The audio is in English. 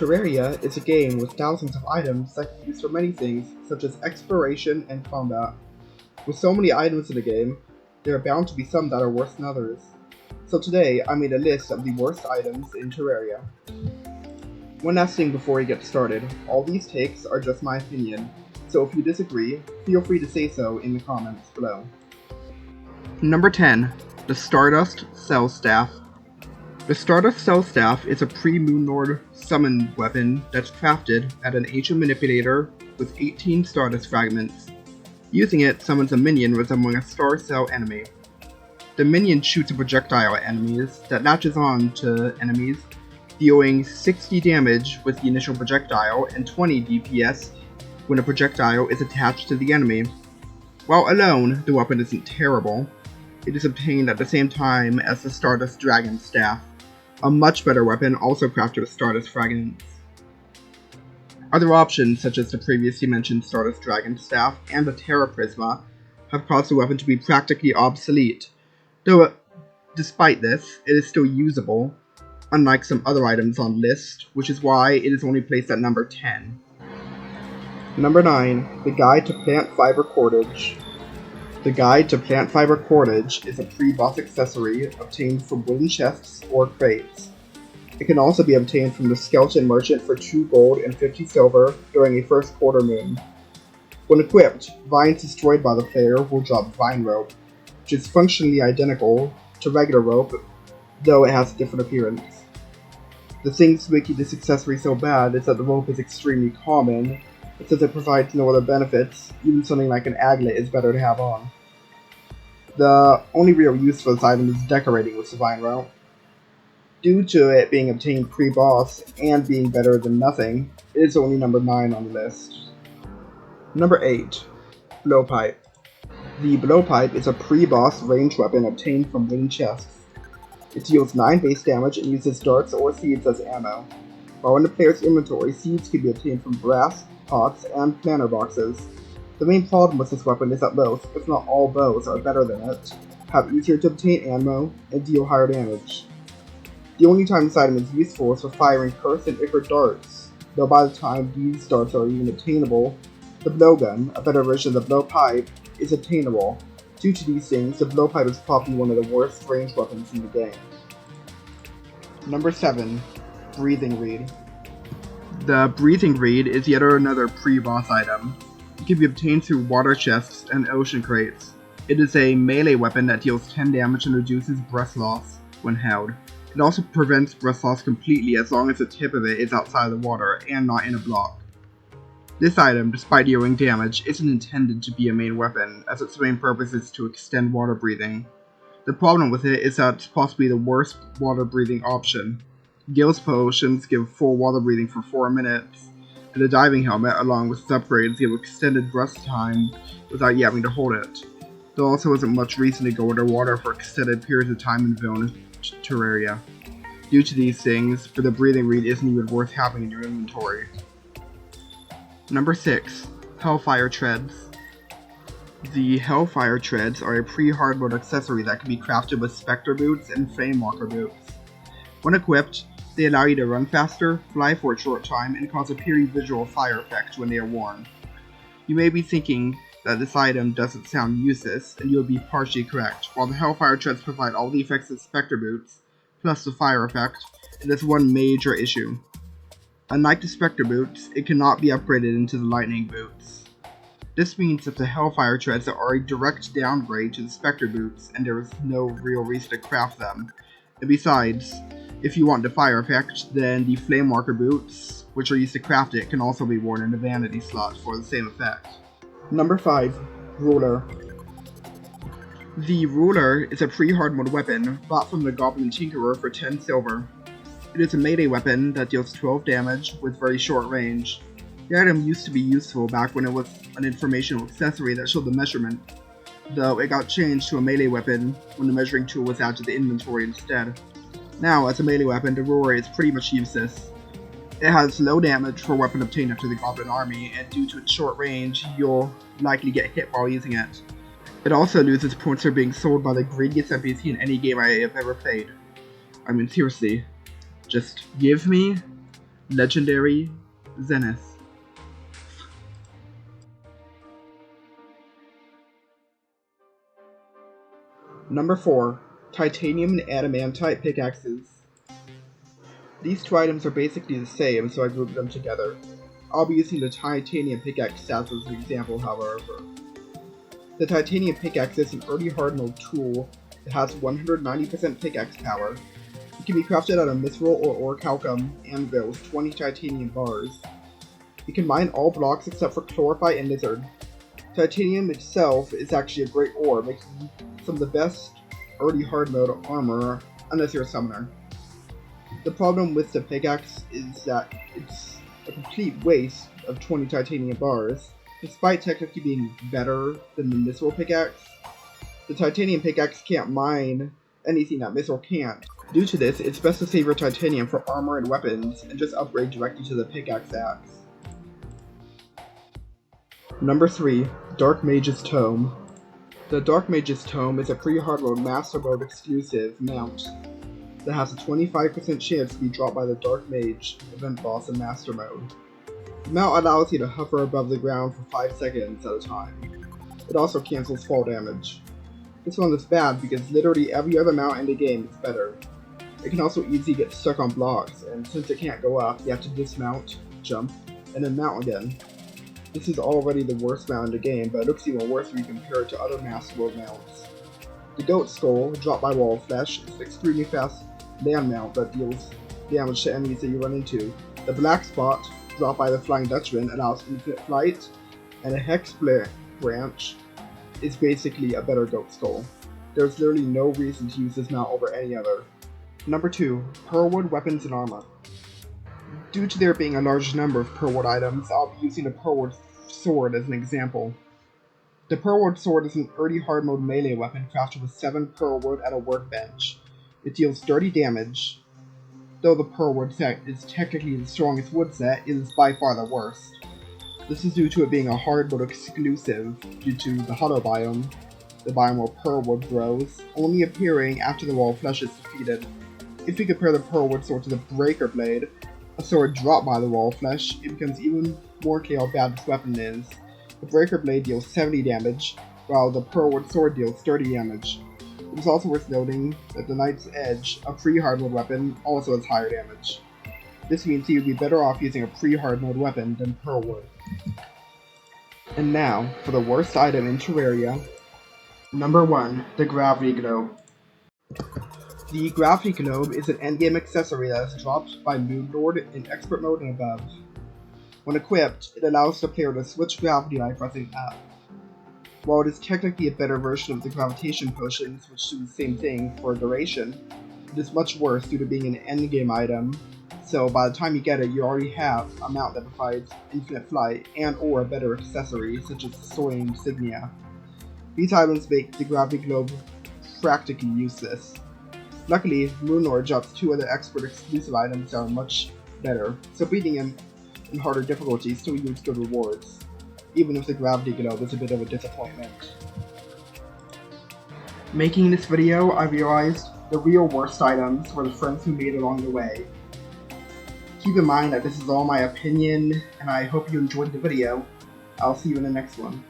Terraria is a game with thousands of items that can be used for many things, such as exploration and combat. With so many items in the game, there are bound to be some that are worse than others. So today, I made a list of the worst items in Terraria. One last thing before we get started, all these takes are just my opinion, so if you disagree, feel free to say so in the comments below. Number 10. The Stardust Cell Staff. The Stardust Cell Staff is a pre-Moon Lord summon weapon that's crafted at an ancient manipulator with 18 Stardust fragments. Using it summons a minion resembling a Star Cell enemy. The minion shoots a projectile at enemies that latches on to enemies, dealing 60 damage with the initial projectile and 20 DPS when a projectile is attached to the enemy. While alone, the weapon isn't terrible. It is obtained at the same time as the Stardust Dragon Staff, a much better weapon also crafted with Stardust fragments. Other options, such as the previously mentioned Stardust Dragon Staff and the Terra Prisma, have caused the weapon to be practically obsolete, though despite this, it is still usable, unlike some other items on the list, which is why it is only placed at number 10. Number 9. The Guide to Plant Fiber Cordage. The Guide to Plant Fiber Cordage is a pre-boss accessory obtained from wooden chests or crates. It can also be obtained from the Skeleton Merchant for 2 gold and 50 silver during a first quarter moon. When equipped, vines destroyed by the player will drop Vine Rope, which is functionally identical to regular rope, though it has a different appearance. The things making this accessory so bad is that the rope is extremely common, and since it provides no other benefits, even something like an aglet is better to have on. The only real use for this item is decorating with the Vine Rope. Due to it being obtained pre-boss and being better than nothing, it is only number 9 on the list. Number 8. Blowpipe. The Blowpipe is a pre-boss ranged weapon obtained from wooden chests. It deals 9 base damage and uses darts or seeds as ammo. While in the player's inventory, seeds can be obtained from brass, pots, and planter boxes. The main problem with this weapon is that most, if not all bows are better than it, have easier to obtain ammo, and deal higher damage. The only time this item is useful is for firing Curse and Ichor darts, though by the time these darts are even obtainable, the blowgun, a better version of the blowpipe, is obtainable. Due to these things, the blowpipe is probably one of the worst ranged weapons in the game. Number 7. Breathing Reed. The Breathing Reed is yet another pre-boss item. It can be obtained through water chests and ocean crates. It is a melee weapon that deals 10 damage and reduces breath loss when held. It also prevents breath loss completely as long as the tip of it is outside of the water and not in a block. This item, despite dealing damage, isn't intended to be a main weapon, as its main purpose is to extend water breathing. The problem with it is that it's possibly the worst water breathing option. Gil's potions give full water breathing for 4 minutes, and the diving helmet, along with its upgrades, give extended breath time without you having to hold it. There also isn't much reason to go underwater for extended periods of time in Villain Terraria. Due to these things, but the Breathing Reed isn't even worth having in your inventory. Number 6. Hellfire Treads. The Hellfire Treads are a pre-hard mode accessory that can be crafted with Spectre Boots and Flamewalker Boots. When equipped, they allow you to run faster, fly for a short time, and cause a peri-visual fire effect when they are worn. You may be thinking that this item doesn't sound useless, and you would be partially correct. While the Hellfire Treads provide all the effects of Spectre Boots, plus the fire effect, it has one major issue. Unlike the Spectre Boots, it cannot be upgraded into the Lightning Boots. This means that the Hellfire Treads are a direct downgrade to the Spectre Boots, and there is no real reason to craft them. And besides, if you want the fire effect, then the Flamewalker Boots, which are used to craft it, can also be worn in the vanity slot for the same effect. Number 5. Ruler. The Ruler is a pre-hard mode weapon bought from the Goblin Tinkerer for 10 silver. It is a melee weapon that deals 12 damage with very short range. The item used to be useful back when it was an informational accessory that showed the measurement, though it got changed to a melee weapon when the measuring tool was added to the inventory instead. Now, as a melee weapon, the Ruler is pretty much useless. It has low damage for a weapon obtained after the Goblin army, and due to its short range, you'll likely get hit while using it. It also loses points for being sold by the greediest NPC in any game I have ever played. I mean, seriously. Just give me Legendary Zenith. Number 4. Titanium and Adamantite Pickaxes. These two items are basically the same, so I grouped them together. I'll be using the Titanium Pickaxe stats as an example, however. The Titanium Pickaxe is an early hard mode tool that has 190% pickaxe power. It can be crafted out of mithril or orichalcum anvil with 20 titanium bars. You can mine all blocks except for chlorophyte and lizard. Titanium itself is actually a great ore, making some of the best early hard mode armor unless you're a summoner. The problem with the pickaxe is that it's a complete waste of 20 titanium bars. Despite technically being better than the mithril pickaxe, the titanium pickaxe can't mine anything that mithril can't. Due to this, it's best to save your titanium for armor and weapons and just upgrade directly to the pickaxe axe. Number 3. Dark Mage's Tome. The Dark Mage's Tome is a pre-hard mode Master Mode exclusive mount that has a 25% chance to be dropped by the Dark Mage, event boss in Master Mode. The mount allows you to hover above the ground for 5 seconds at a time. It also cancels fall damage. This one is bad because literally every other mount in the game is better. It can also easily get stuck on blocks, and since it can't go up, you have to dismount, jump, and then mount again. This is already the worst mount in the game, but it looks even worse when you compare it to other Master Mode mounts. The Goat Skull, dropped by Wall Flesh, is an extremely fast land mount that deals damage to enemies that you run into. The Black Spot, dropped by the Flying Dutchman, allows infinite flight, and a Hex Branch is basically a better Goat Skull. There's literally no reason to use this mount over any other. Number 2. Pearlwood Weapons and Armor. Due to there being a large number of Pearlwood items, I'll be using the Pearlwood Sword as an example. The Pearlwood Sword is an early hard mode melee weapon crafted with 7 Pearlwood at a workbench. It deals 30 damage. Though the Pearlwood set is technically the strongest wood set, it is by far the worst. This is due to it being a hard mode exclusive due to the Hollow biome, the biome where Pearlwood grows, only appearing after the Wall of Flesh is defeated. If you compare the Pearlwood Sword to the Breaker Blade, a sword dropped by the Wall of Flesh, it becomes even more clear how bad this weapon is. The Breaker Blade deals 70 damage, while the Pearlwood Sword deals 30 damage. It is also worth noting that the Knight's Edge, a pre-hard mode weapon, also has higher damage. This means you would be better off using a pre-hard mode weapon than Pearlwood. And now, for the worst item in Terraria. Number 1. The Gravity Globe. The Gravity Globe is an endgame accessory that is dropped by Moonlord in Expert Mode and above. When equipped, it allows the player to switch gravity by pressing up. While it is technically a better version of the gravitation potions, which do the same thing for duration, it is much worse due to being an endgame item, so by the time you get it, you already have a mount that provides infinite flight and or a better accessory, such as the soaring insignia. These items make the Gravity Globe practically useless. Luckily, Moonlord drops 2 other expert exclusive items that are much better, so beating him in harder difficulty still yields good rewards, even if the Gravity Globe is a bit of a disappointment. Making this video, I realized the real worst items were the friends who made along the way. Keep in mind that this is all my opinion, and I hope you enjoyed the video. I'll see you in the next one.